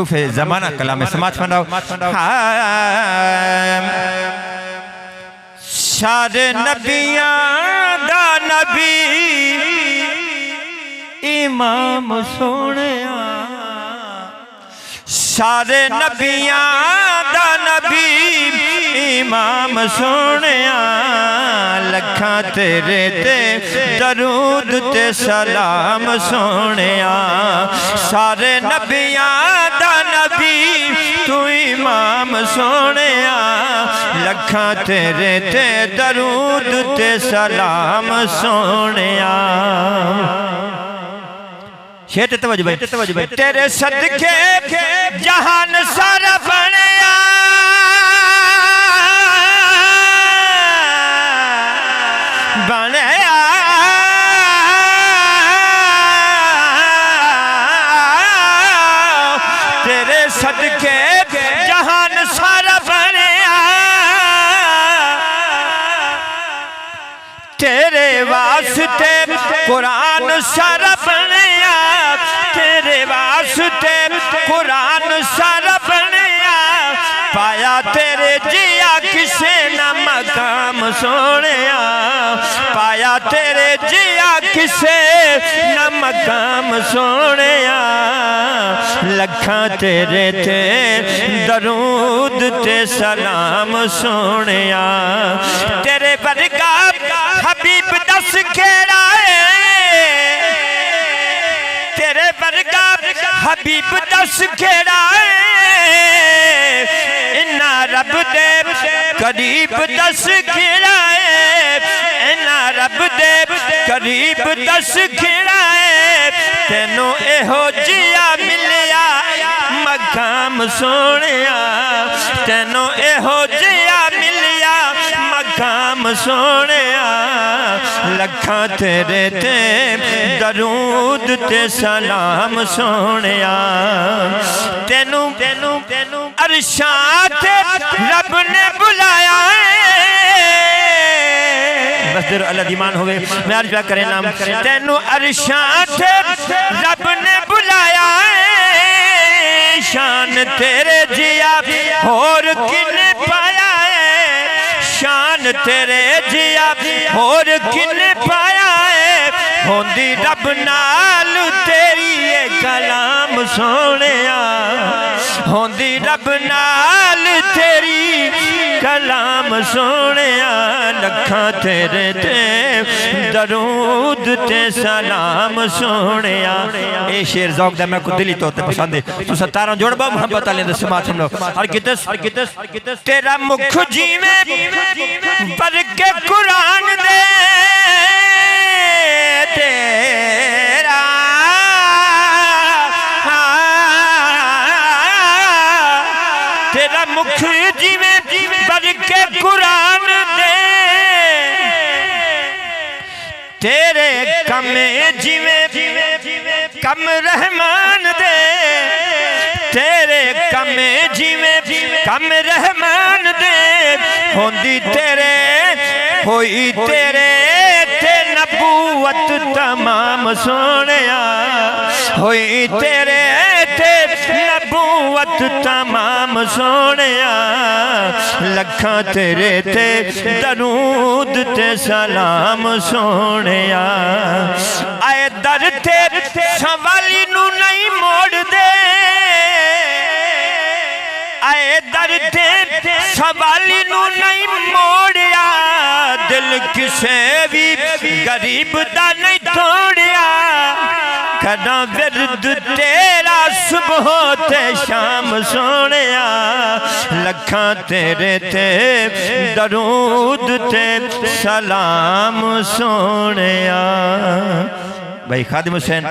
मारूफ है ज़माना कलाम समाज फंडाओ सारे नबियां दा नबी इमाम सोनिया सारे नबियां दा नबी इमाम सोनिया लखा तेरे ते दरूद ते सलाम सोनिया सारे नबियां दा नबी तू इमाम सोनिया लखा तेरे ते दरूद ते सलाम सोनिया शेर तवज्जो भाई तेरे सदके जहान सारा बनया बनया तेरे सदके जहान सारा बनया तेरे वास्ते कुरान सारा बनया तेरे वास्ते कुरान सारा बनया पाया तेरे जिया किसे न मकाम सोनिया पाया तेरे जिया किसे न मकाम सोनिया लखा तेरे ते दरूद ते सलाम सोनिया तेरे वर्गा हबीब दस खेड़ा तेरे वर्गा हबीब दस खेड़ा इन्ना रब दे करीब दस खेड़ा इन्ना रब दे करीब दस खेड़ा तेनों एहो जिया मिलिया मकाम सोनिया तेनों एहो जिया मिलिया मकाम सोनिया लखा तेरे ते दरूद ते सलाम सोनिया तेनू तेनू तेनू अरशां ते रब ने बुलाया बस देर अल्लाह दीमान होवे मैं अर्ज करे नाम तेनू अरशां ते रब ने बुलाया शान तेरे जिया होर किने पाया शान तेरे जिया होर किने पाया होंदी रब नाल तेरी ये कलाम सोनिया होंदी रब नाल तेरी कलाम सोनिया लखा तेरे ते दरूद ते सलाम सोनिया ए शेर ज़ौक़ दा मैं को दिली तौर ते पसंद है तू 17 जोड़बा मोहब्बत आले दे समाज हम लोग हर कितस तेरा मुख जीवे पर के कुरान दे तेरा तेरा मुख जीवे पर के कुरान दे तेरे कमे जीवे कम रहमान दे तेरे कमे जीवे कम रहमान दे होंदी तेरे होई तेरे ते नबूवत तमाम सोनिया होई तेरे ते नबूवत तमाम सोनिया लखा तेरे ते दरूद ते सलाम सोनिया आए दर ते सवाली नू नहीं मोड़ दे आए दर ते सवाली नू नहीं मोड़िया दिल किसे भी गरीब दा नहीं तोड़िया कदा विरद तेरा सुबह ते शाम सोनिया लखा तेरे ते दरूद ते सलाम सोनिया भाई खादिम हुसैन